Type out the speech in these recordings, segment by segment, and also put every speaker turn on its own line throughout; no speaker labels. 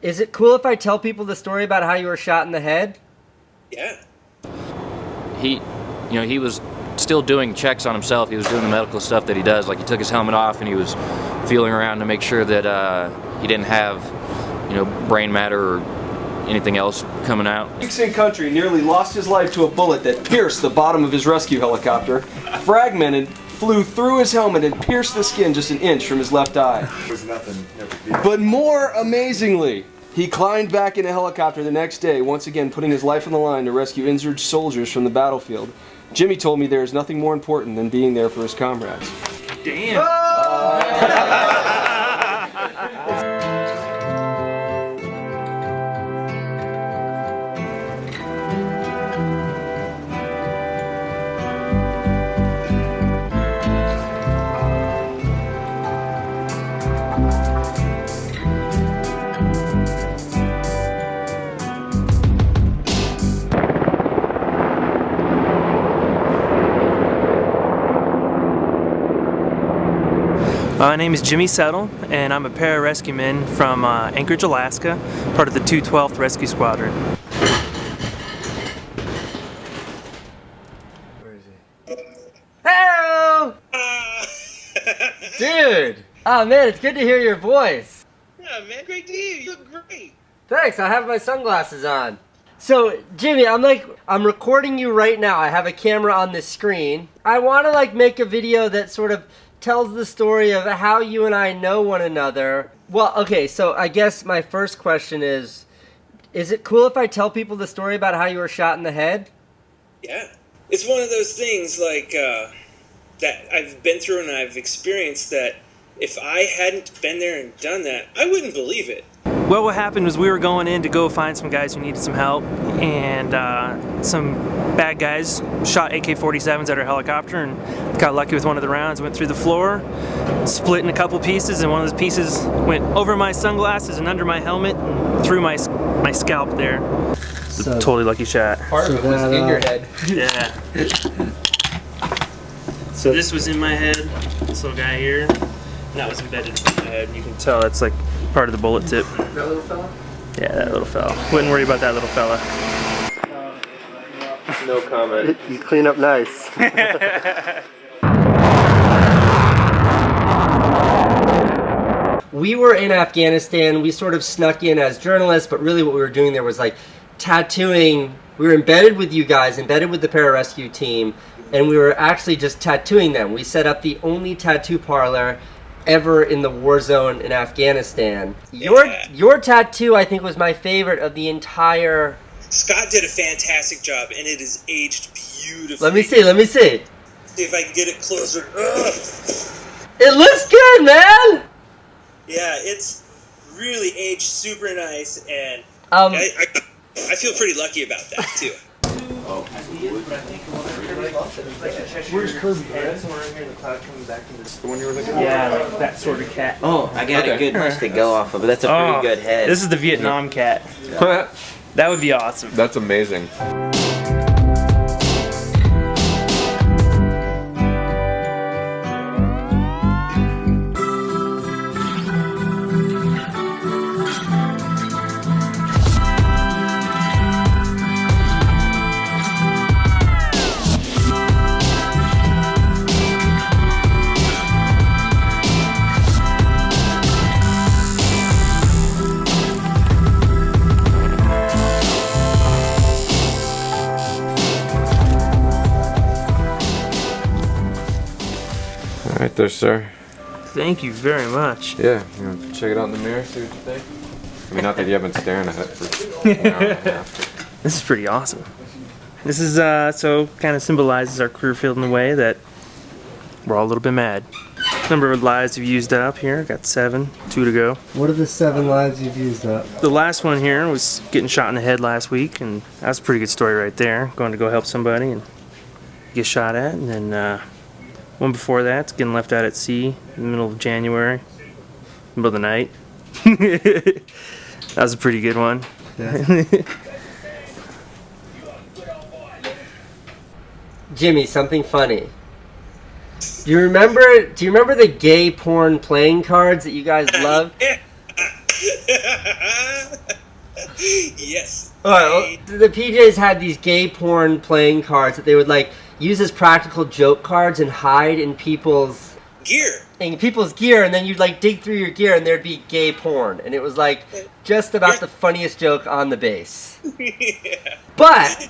Is it cool if I tell people the story about how you were shot in the head?
Yeah.
He was still doing checks on himself. He was doing the medical stuff that he does. Like, he took his helmet off and he was feeling around to make sure that he didn't have, brain matter or anything else coming out.
Dixon Country nearly lost his life to a bullet that pierced the bottom of his rescue helicopter, fragmented, flew through his helmet, and pierced the skin just an inch from his left eye.
It was nothing.
But more amazingly, he climbed back in a helicopter the next day, once again putting his life on the line to rescue injured soldiers from the battlefield. Jimmy told me there is nothing more important than being there for his comrades.
Damn. My name is Jimmy Settle, and I'm a pararescue man from Anchorage, Alaska, part of the 212th Rescue Squadron.
Where is he? Hello! Dude! Oh man, it's good to hear your voice.
Yeah, man, great to hear you. You look great.
Thanks, I have my sunglasses on. So, Jimmy, I'm recording you right now. I have a camera on this screen. I want to make a video that sort of tells the story of how you and I know one another. Well, okay, so I guess my first question is it cool if I tell people the story about how you were shot in the head?
Yeah. It's one of those things that I've been through and I've experienced that if I hadn't been there and done that, I wouldn't believe it.
Well, what happened was we were going in to go find some guys who needed some help, and some bad guys shot AK-47s at our helicopter and got lucky with one of the rounds. Went through the floor, split in a couple pieces, and one of those pieces went over my sunglasses and under my helmet and through my scalp there.
So,
totally lucky shot.
Part of it was in your head.
Yeah. So this was in my head, this little guy here, and that was embedded in my head. You can tell that's like part of the bullet tip.
That little fella?
Yeah, that little fella. Wouldn't worry about that little fella.
No comment.
You clean up nice.
we were in Afghanistan. We sort of snuck in as journalists, but really what we were doing there was tattooing. We were embedded with you guys, embedded with the pararescue team, and we were actually just tattooing them. We set up the only tattoo parlor ever in the war zone in Afghanistan. Your tattoo, I think, was my favorite of the entire...
Scott did a fantastic job, and it is aged beautifully.
Let me see.
See if I can get it closer. Ugh.
It looks good, man!
Yeah, it's really aged super nice, and I feel pretty lucky about that, too.
Where's Kirby? Somewhere in here, the cloud coming back into this. The one you were looking at? Yeah, that sort of cat.
Oh, I got a good much to go off of. That's a pretty good head.
This is the Vietnam cat. That would be awesome.
That's amazing. All right there, sir.
Thank you very much.
Yeah, you want to check it out in the mirror, see what you think? I mean, not that you haven't been staring at it for an hour and a half.
This is pretty awesome. This is, so kind of symbolizes our career field in a way that we're all a little bit mad. Number of lives we've used up here, got 7, 2 to go.
What are the 7 lives you've used up?
The last one here was getting shot in the head last week, and that's a pretty good story right there. Going to go help somebody and get shot at, and then one before that, getting left out at sea in the middle of January, middle of the night. That was a pretty good one.
Yeah. Jimmy, something funny. Do you remember the gay porn playing cards that you guys love?
Yes.
All right, well, the PJs had these gay porn playing cards that they would like use as practical joke cards and hide in people's
gear.
And then you'd like dig through your gear and there'd be gay porn, and it was like just about the funniest joke on the base.
Yeah.
But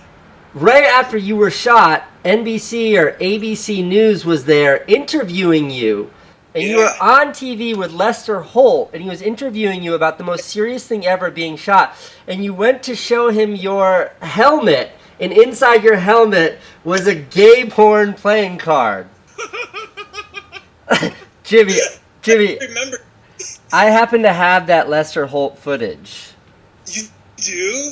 right after you were shot, NBC or ABC News was there interviewing you. And you were on TV with Lester Holt, and he was interviewing you about the most serious thing ever, being shot. And you went to show him your helmet, and inside your helmet was a gay porn playing card. Jimmy,
I remember.
I happen to have that Lester Holt footage.
You do?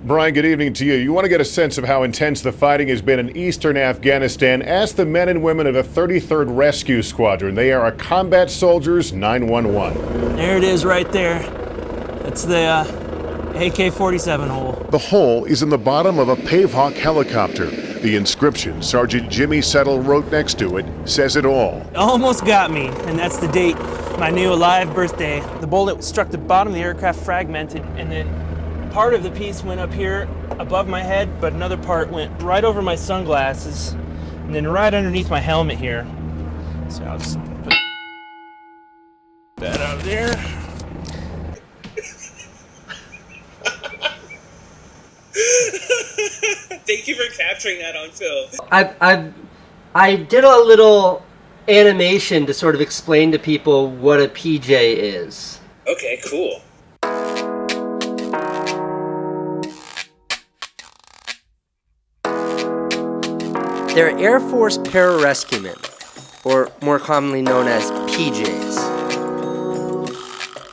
Brian, good evening to you. You want to get a sense of how intense the fighting has been in eastern Afghanistan? Ask the men and women of the 33rd Rescue Squadron. They are a Combat Soldiers 911.
There it is right there. It's the AK-47 hole.
The hole is in the bottom of a Pavehawk helicopter. The inscription Sergeant Jimmy Settle wrote next to it says it all.
Almost got me, and that's the date, my new alive birthday. The bullet struck the bottom of the aircraft, fragmented, and then part of the piece went up here above my head, but another part went right over my sunglasses and then right underneath my helmet here. So I'll just put that out there.
Thank you for capturing that on film.
I did a little animation to sort of explain to people what a PJ is.
Okay, cool.
They're Air Force pararescuemen, or more commonly known as PJs.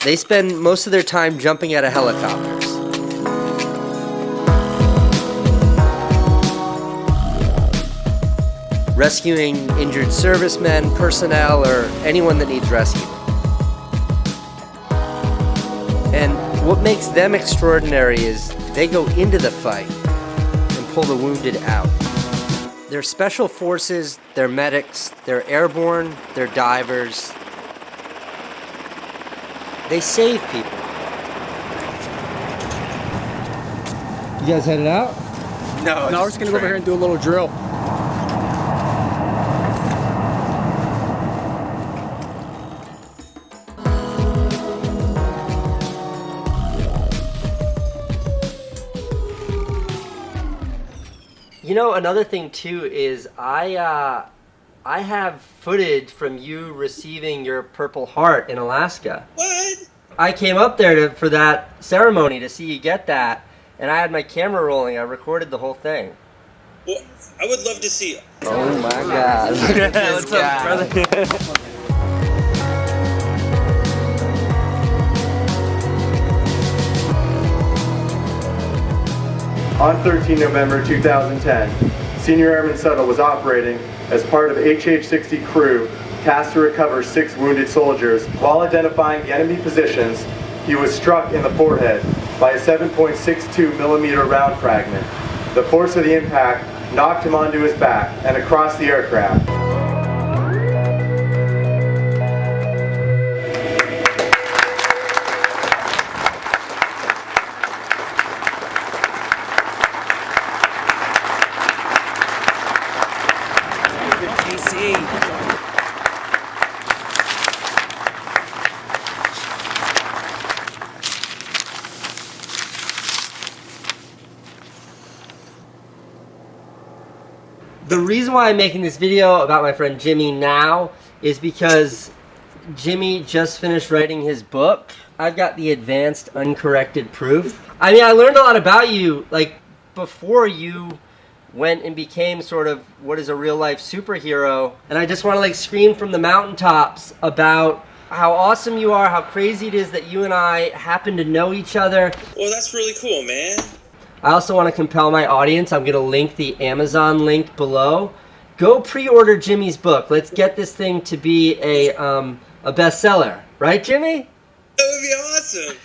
They spend most of their time jumping out of helicopters. Rescuing injured servicemen, personnel, or anyone that needs rescue. And what makes them extraordinary is they go into the fight and pull the wounded out. They're special forces, they're medics, they're airborne, they're divers. They save people. You guys headed out?
No, we're just gonna go over here and do a little drill.
You know, another thing too is I have footage from you receiving your Purple Heart in Alaska.
What?
I came up there for that ceremony to see you get that, and I had my camera rolling. I recorded the whole thing.
Well, I would love to see it.
Oh my God! Look at this guy.
On 13 November 2010, Senior Airman Settle was operating as part of HH-60 crew tasked to recover 6 wounded soldiers. While identifying the enemy positions, he was struck in the forehead by a 7.62 millimeter round fragment. The force of the impact knocked him onto his back and across the aircraft.
The reason why I'm making this video about my friend Jimmy now is because Jimmy just finished writing his book. I've got the advanced uncorrected proof. I mean, I learned a lot about you, like, before you went and became sort of what is a real life superhero. And I just want to like scream from the mountaintops about how awesome you are, how crazy it is that you and I happen to know each other.
Well, that's really cool, man.
I also want to compel my audience. I'm going to link the Amazon link below. Go pre-order Jimmy's book. Let's get this thing to be a bestseller. Right, Jimmy?
That would be awesome.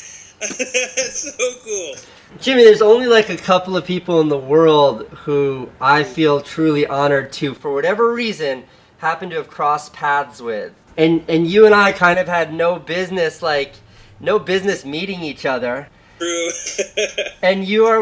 That's so cool.
Jimmy, there's only like a couple of people in the world who I feel truly honored to, for whatever reason, happen to have crossed paths with. And you and I kind of had no business meeting each other.
True.
And you are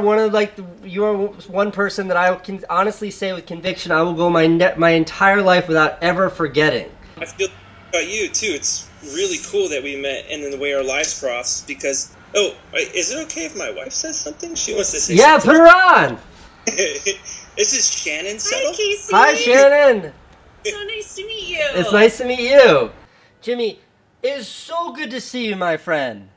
you are one person that I can honestly say with conviction I will go my entire life without ever forgetting.
I feel about you too. It's really cool that we met and then the way our lives crossed. Because is it okay if my wife says something? She wants to say.
Yeah,
something.
put her on.
This is Shannon Settle.
Hi, Casey.
Hi, Shannon.
So nice to meet you.
It's nice to meet you, Jimmy. It is so good to see you, my friend.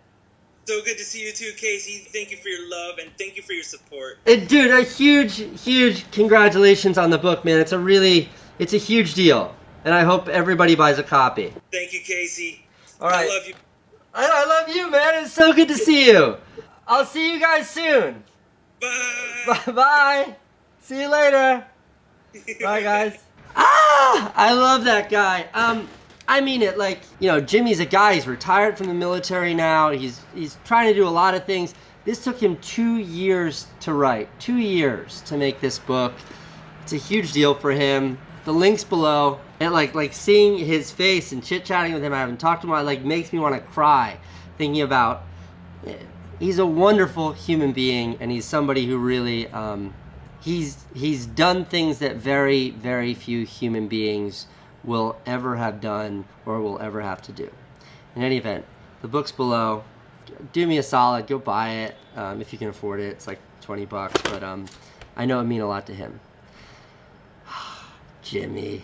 So good to see you too, Casey. Thank you for your love and thank you for your support.
Dude, a huge congratulations on the book, man. It's a huge deal. And I hope everybody buys a copy.
Thank you, Casey.
All right.
I love you.
I love you, man. It's so good to see you. I'll see you guys soon.
Bye.
Bye. See you later. Bye, guys. I love that guy. I mean it, like, Jimmy's a guy, he's retired from the military now, he's trying to do a lot of things. This took him 2 years to write, 2 years to make this book. It's a huge deal for him. The link's below, and like seeing his face and chit-chatting with him, I haven't talked to him, like makes me want to cry, thinking about, he's a wonderful human being, and he's somebody who really, he's done things that very, very few human beings will ever have done or will ever have to do. In any event, the book's below. Do me a solid, go buy it if you can afford it. It's like $20, but I know it means a lot to him. Jimmy.